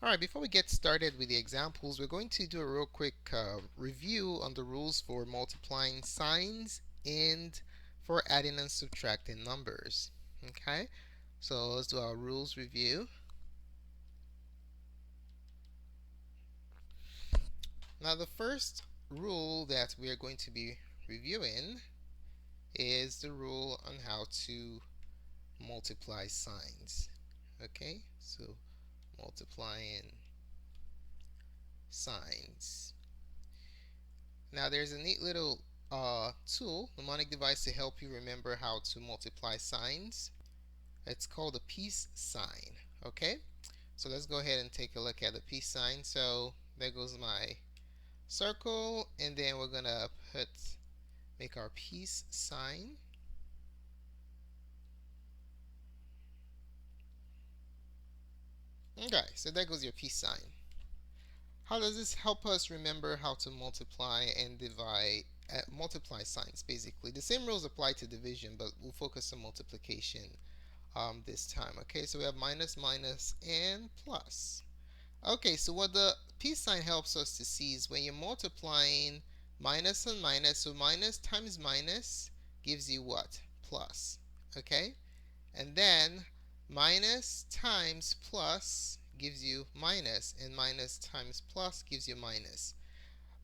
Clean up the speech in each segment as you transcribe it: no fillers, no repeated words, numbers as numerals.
Alright, before we get started with the examples, we're going to do a real quick review on the rules for multiplying signs and for adding and subtracting numbers. Okay, so let's do our rules review. Now, the first rule that we are going to be reviewing is the rule on how to multiply signs. Okay, so multiplying signs. Now there's a neat little tool, mnemonic device to help you remember how to multiply signs. It's called a peace sign. Okay, so let's go ahead and take a look at the peace sign. So there goes my circle, and then we're gonna make our peace sign. Okay, so there goes your peace sign. How does this help us remember how to multiply and divide? Multiply signs, basically. The same rules apply to division, but we'll focus on multiplication this time. Okay, so we have minus, minus, and plus. Okay, so what the peace sign helps us to see is when you're multiplying minus and minus, so minus times minus gives you what? Plus. Okay, and then minus times plus gives you minus, and minus times plus gives you minus.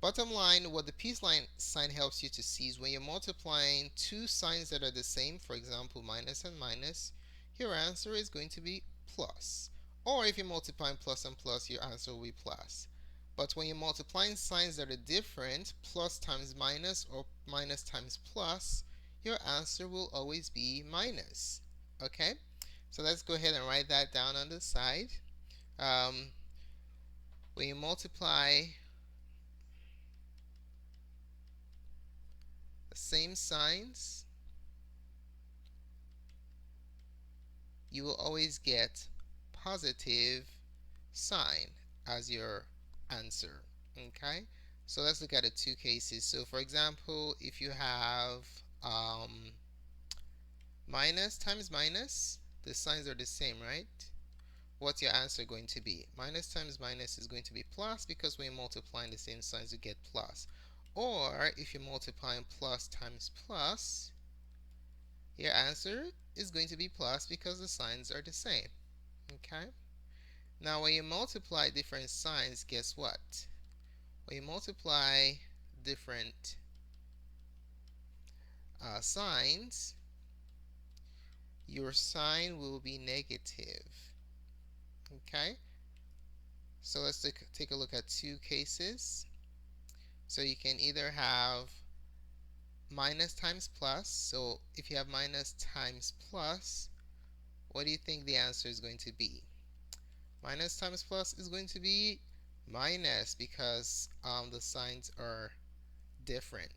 Bottom line, what the peace line sign helps you to see is when you're multiplying two signs that are the same, for example, minus and minus, your answer is going to be plus. Or if you're multiplying plus and plus, your answer will be plus. But when you're multiplying signs that are different, plus times minus or minus times plus, your answer will always be minus. Okay? So let's go ahead and write that down on the side. When you multiply the same signs, you will always get positive sign as your answer. Okay, so let's look at the two cases. So for example, if you have minus times minus, the signs are the same, right? What's your answer going to be? Minus times minus is going to be plus, because when you're multiplying the same signs, you get plus. Or if you're multiplying plus times plus, your answer is going to be plus because the signs are the same. Okay? Now when you multiply different signs, guess what? When you multiply different signs, your sign will be negative. Okay? So let's take a look at two cases. So you can either have minus times plus. So if you have minus times plus, what do you think the answer is going to be? Minus times plus is going to be minus because the signs are different.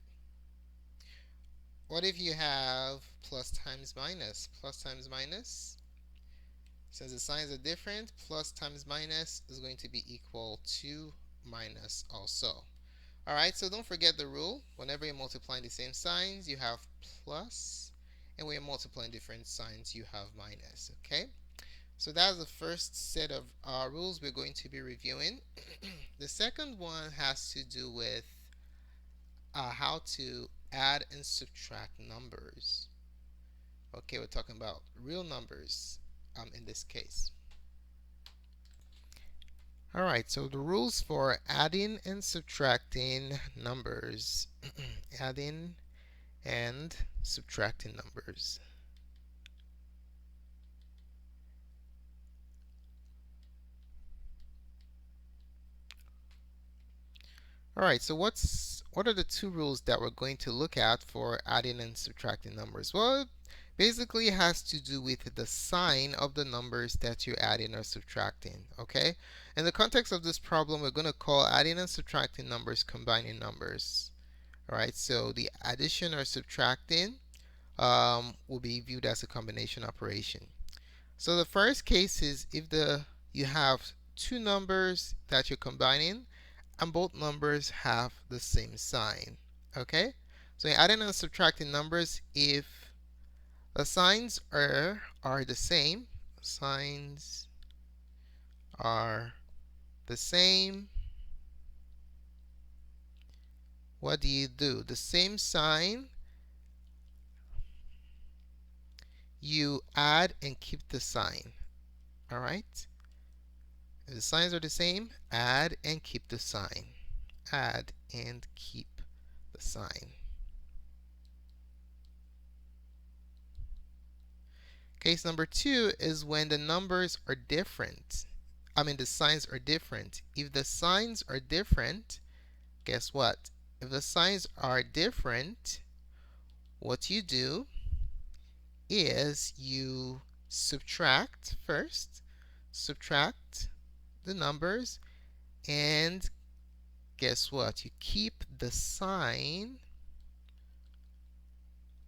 What if you have plus times minus? Plus times minus, since the signs are different, plus times minus is going to be equal to minus also. Alright, so don't forget the rule. Whenever you're multiplying the same signs, you have plus, and when you're multiplying different signs, you have minus. Okay? So that's the first set of rules we're going to be reviewing. The second one has to do with how to add and subtract numbers. Okay, we're talking about real numbers in this case. Alright, so the rules for adding and subtracting numbers. Adding and subtracting numbers. Alright, so what are the two rules that we're going to look at for adding and subtracting numbers? Well, basically it has to do with the sign of the numbers that you're adding or subtracting. Okay? In the context of this problem, we're going to call adding and subtracting numbers combining numbers. Alright, so the addition or subtracting will be viewed as a combination operation. So the first case is if you have two numbers that you're combining and both numbers have the same sign. Okay? So you're adding and subtracting numbers if the signs are the same. Signs are the same, what do? The same sign, you add and keep the sign. All right? If the signs are the same, add and keep the sign. Add and keep the sign. Case number 2 is when the numbers are different. The signs are different. If the signs are different, guess what? If the signs are different, what you do is you subtract first, subtract the numbers, and guess what? You keep the sign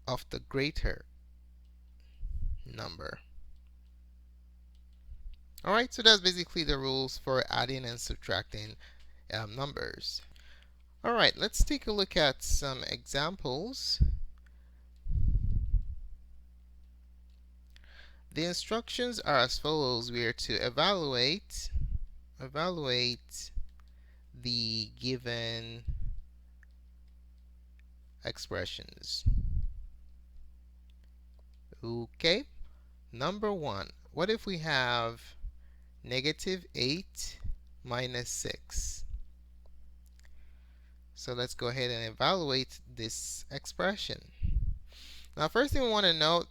of the greater number. Alright, so that's basically the rules for adding and subtracting numbers. Alright, let's take a look at some examples. The instructions are as follows. We are to evaluate the given expressions. Okay, number 1. What if we have -8 minus 6? So let's go ahead and evaluate this expression. Now, first thing we want to note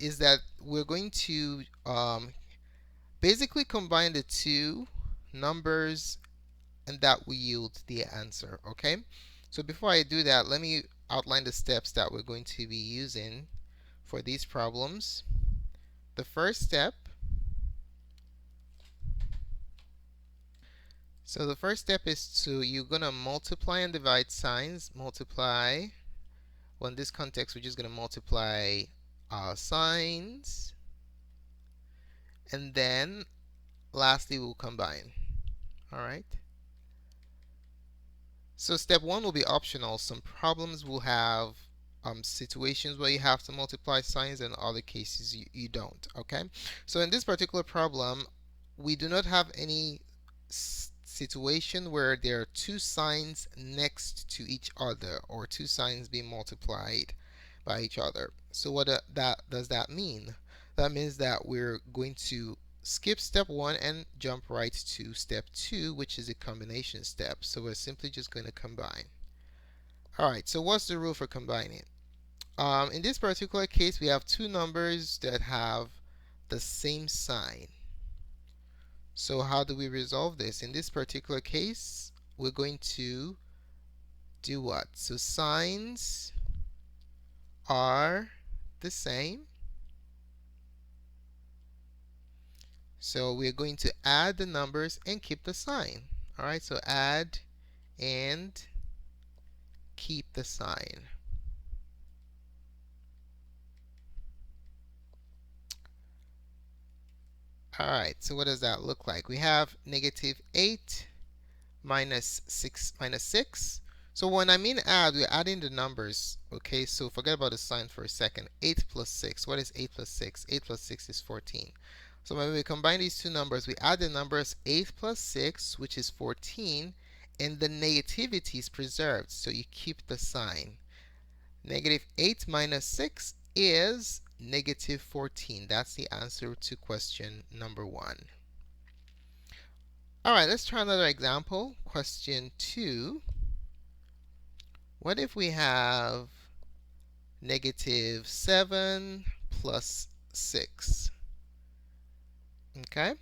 is that we're going to basically combine the two numbers, and that will yield the answer. Okay? So before I do that, let me outline the steps that we're going to be using for these problems. The first step, is you're going to multiply and divide signs. Multiply. Well, in this context, we're just going to multiply signs. And then, lastly, we'll combine. All right? So step 1 will be optional. Some problems will have situations where you have to multiply signs, and other cases you don't. Okay? So in this particular problem, we do not have any situation where there are two signs next to each other, or two signs being multiplied by each other. So what does that mean? That means that we're going to skip step 1 and jump right to step 2, which is a combination step. So we're simply just going to combine. Alright, so what's the rule for combining? In this particular case, we have two numbers that have the same sign. So how do we resolve this? In this particular case, we're going to do what? So signs are the same. So we're going to add the numbers and keep the sign. Alright, so add and keep the sign. Alright, so what does that look like? We have -8 minus 6. So when I mean add, we're adding the numbers. Okay, so forget about the sign for a second. 8 plus 6. What is 8 plus 6? 8 plus 6 is 14. So when we combine these two numbers, we add the numbers 8 plus 6, which is 14, and the negativity is preserved, so you keep the sign. -8 minus 6 is -14. That's the answer to question number 1. Alright, let's try another example. Question 2. What if we have -7 plus 6? Okay?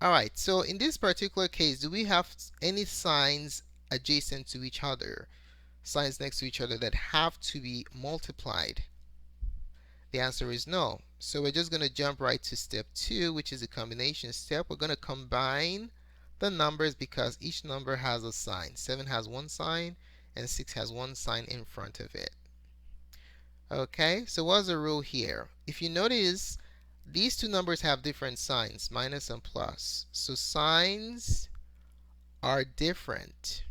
Alright, so in this particular case, do we have any signs adjacent to each other? Signs next to each other that have to be multiplied? The answer is no. So we're just going to jump right to step 2, which is a combination step. We're going to combine the numbers because each number has a sign. 7 has one sign, and 6 has one sign in front of it. Okay, so what's the rule here? If you notice, these two numbers have different signs, minus and plus. So signs are different.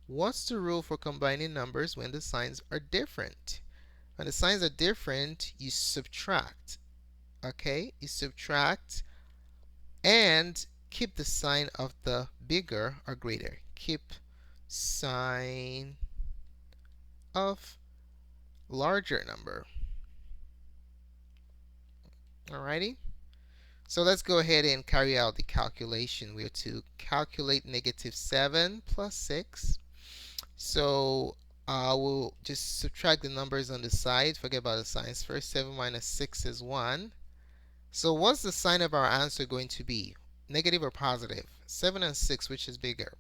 What's the rule for combining numbers when the signs are different? When the signs are different, you subtract. Okay, you subtract, and keep the sign of the bigger or greater. Keep sign of larger number. Alrighty? So let's go ahead and carry out the calculation. We are to calculate negative 7 plus 6. So we'll just subtract the numbers on the side. Forget about the signs first. 7 minus 6 is 1. So what's the sign of our answer going to be? Negative or positive? 7 and 6, which is bigger?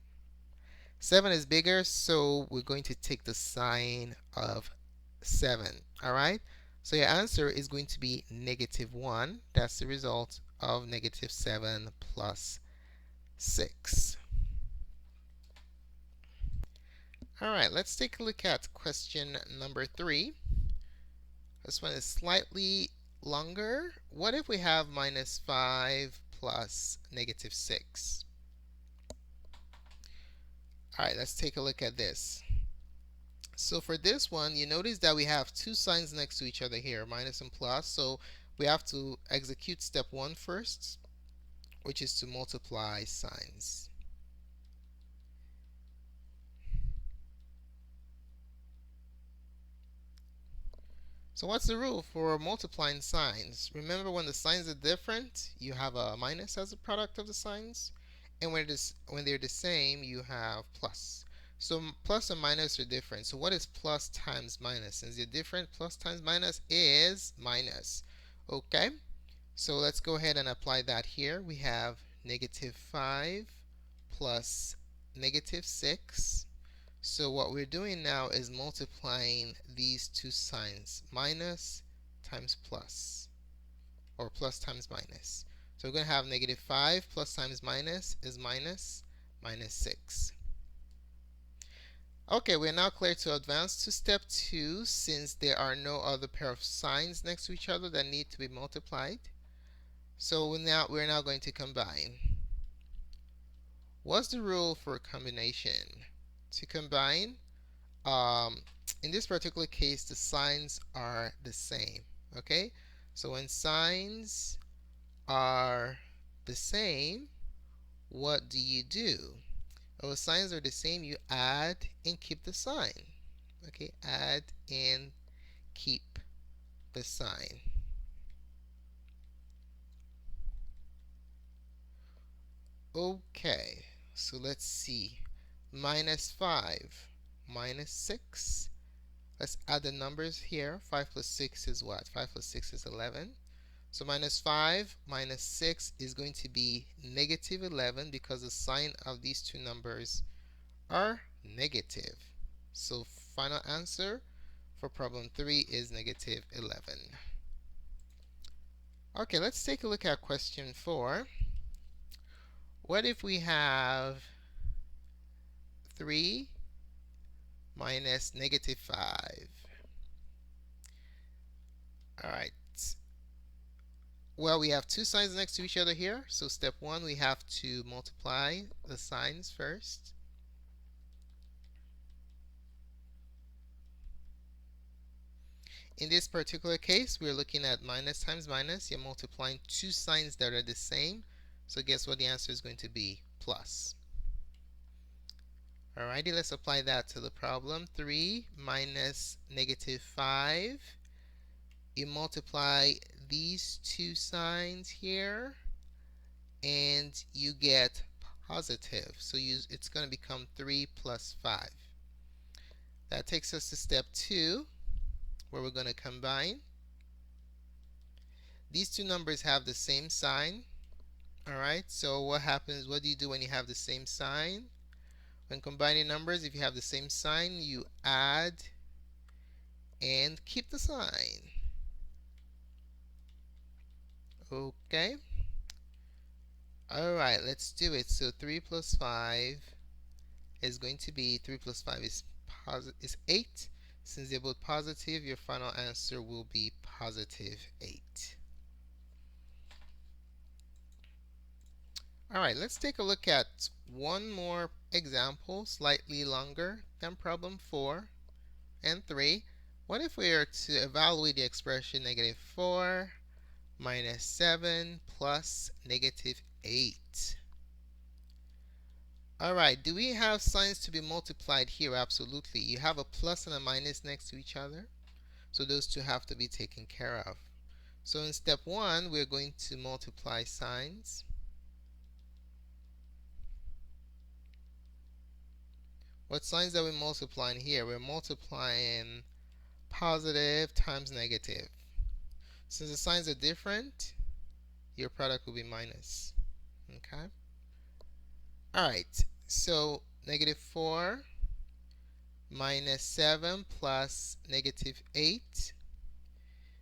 7 is bigger, so we're going to take the sign of 7. Alright? So your answer is going to be negative 1. That's the result of negative 7 plus 6. Alright, let's take a look at question number 3. This one is slightly longer. What if we have minus 5 plus negative 6? Alright, let's take a look at this. So for this one, you notice that we have two signs next to each other here, minus and plus. So we have to execute step 1 first, which is to multiply signs. So what's the rule for multiplying signs? Remember, when the signs are different, you have a minus as a product of the signs. And when they're the same, you have plus. So plus and minus are different. So what is plus times minus? Since they're different, plus times minus is minus. Okay? So let's go ahead and apply that here. We have negative 5 plus negative 6. So what we're doing now is multiplying these two signs, minus times plus, or plus times minus. So we're going to have negative 5 plus times minus is minus 6. Okay, we're now clear to advance to step 2 since there are no other pair of signs next to each other that need to be multiplied. So we're now going to combine. What's the rule for combination? To combine, in this particular case, the signs are the same. Okay? So when signs are the same, what do? When signs are the same, you add and keep the sign. Okay? Add and keep the sign. Okay, so let's see. Minus 5, minus 6. Let's add the numbers here. 5 plus 6 is what? 5 plus 6 is 11. So minus 5 minus 6 is going to be negative 11 because the sign of these two numbers are negative. So final answer for problem 3 is negative 11. Okay, let's take a look at question 4. What if we have 3 minus negative 5? Alright. Well, we have two signs next to each other here. So step 1, we have to multiply the signs first. In this particular case, we're looking at minus times minus. You're multiplying two signs that are the same. So guess what the answer is going to be? Plus. Alrighty, let's apply that to the problem. 3 minus negative 5. You multiply these two signs here, and you get positive. So it's going to become 3 plus 5. That takes us to step 2, where we're going to combine. These two numbers have the same sign. Alright, so what happens? What do you do when you have the same sign? When combining numbers, if you have the same sign, you add and keep the sign. Okay. Alright, let's do it. So 3 plus 5 is going to be, 3 plus 5 is 8. Since they're both positive, your final answer will be positive 8. Alright, let's take a look at one more example, slightly longer than problem 4 and 3. What if we are to evaluate the expression negative 4 minus 7 plus negative 8. Alright, do we have signs to be multiplied here? Absolutely. You have a plus and a minus next to each other, so those two have to be taken care of. So in step 1, we're going to multiply signs. What signs are we multiplying here? We're multiplying positive times negative. Since the signs are different, your product will be minus. Okay? Alright, so negative 4 minus 7 plus negative 8.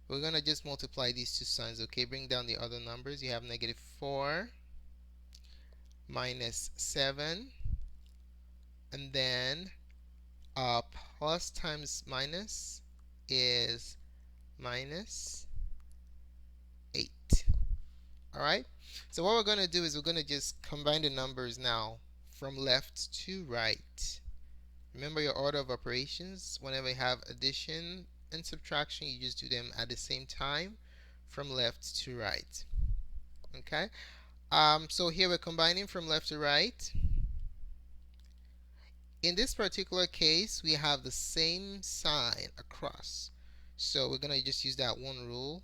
We're going to just multiply these two signs, okay? Bring down the other numbers. You have negative 4 minus 7, and then plus times minus is minus 8. Alright? So what we're going to do is we're going to just combine the numbers now from left to right. Remember your order of operations. Whenever you have addition and subtraction, you just do them at the same time from left to right. Okay? So here we're combining from left to right. In this particular case, we have the same sign across. So we're going to just use that one rule.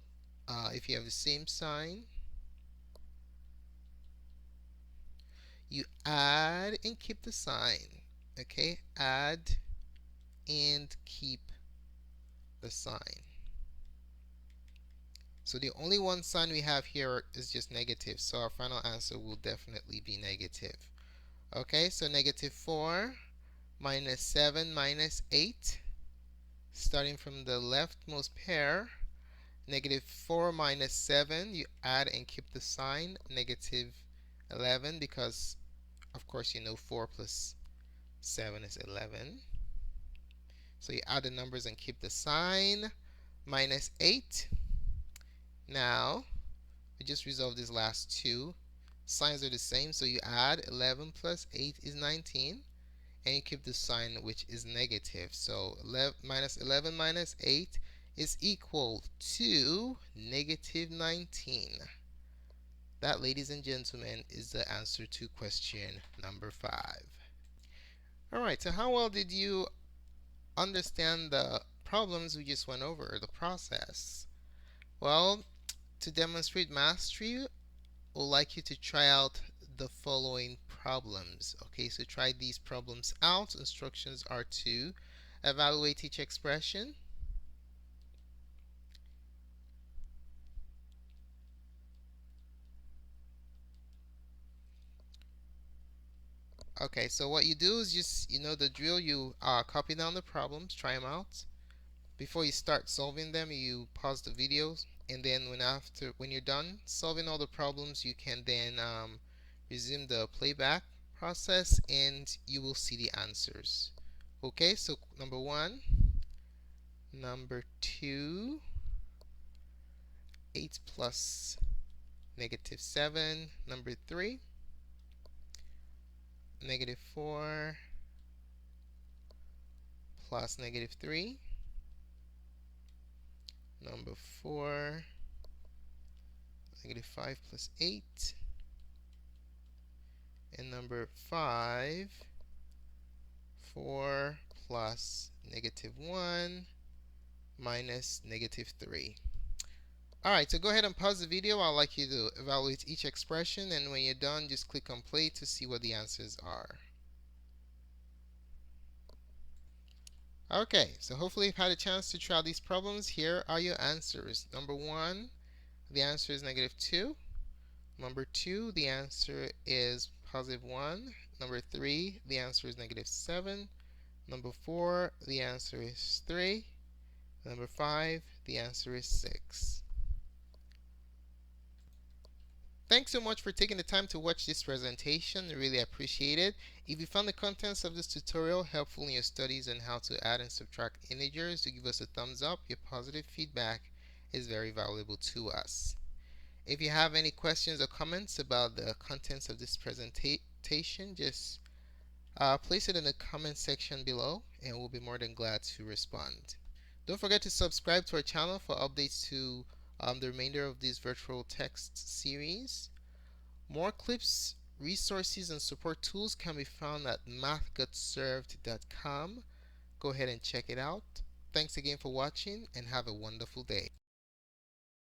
If you have the same sign, you add and keep the sign. Okay? Add and keep the sign. So the only one sign we have here is just negative. So our final answer will definitely be negative. Okay, so negative 4 minus 7 minus 8. Starting from the leftmost pair, negative 4 minus 7, you add and keep the sign, negative 11, because of course you know 4 plus 7 is 11. So you add the numbers and keep the sign, minus 8. Now, we just resolve these last two. Signs are the same, so you add 11 plus 8 is 19. And you keep the sign, which is negative. So minus 11 minus 8 is equal to negative 19. That, ladies and gentlemen, is the answer to question number 5. Alright, so how well did you understand the problems we just went over, the process? Well, to demonstrate mastery, I would like you to try out the following problems. Okay, so try these problems out. Instructions are to evaluate each expression. Okay, so what you do is just, you know the drill, you copy down the problems, try them out. Before you start solving them, you pause the videos, and then when you're done solving all the problems, you can then resume the playback process, and you will see the answers. Okay, so number 1, number 2, 8 plus negative 7, number 3, negative 4 plus negative 3, number 4, negative 5 plus 8, and number 5, 4 plus negative 1 minus negative 3. Alright, so go ahead and pause the video. I'd like you to evaluate each expression, and when you're done, just click on play to see what the answers are. Okay, so hopefully you've had a chance to try these problems. Here are your answers. Number 1, the answer is negative 2. Number 2, the answer is positive 1. Number 3, the answer is negative 7. Number 4, the answer is 3. Number 5, the answer is 6. Thanks so much for taking the time to watch this presentation. I really appreciate it. If you found the contents of this tutorial helpful in your studies on how to add and subtract integers, do give us a thumbs up. Your positive feedback is very valuable to us. If you have any questions or comments about the contents of this presentation, just place it in the comment section below, and we'll be more than glad to respond. Don't forget to subscribe to our channel for updates to the remainder of this virtual text series. More clips, resources, and support tools can be found at mathgotserved.com. Go ahead and check it out. Thanks again for watching and have a wonderful day.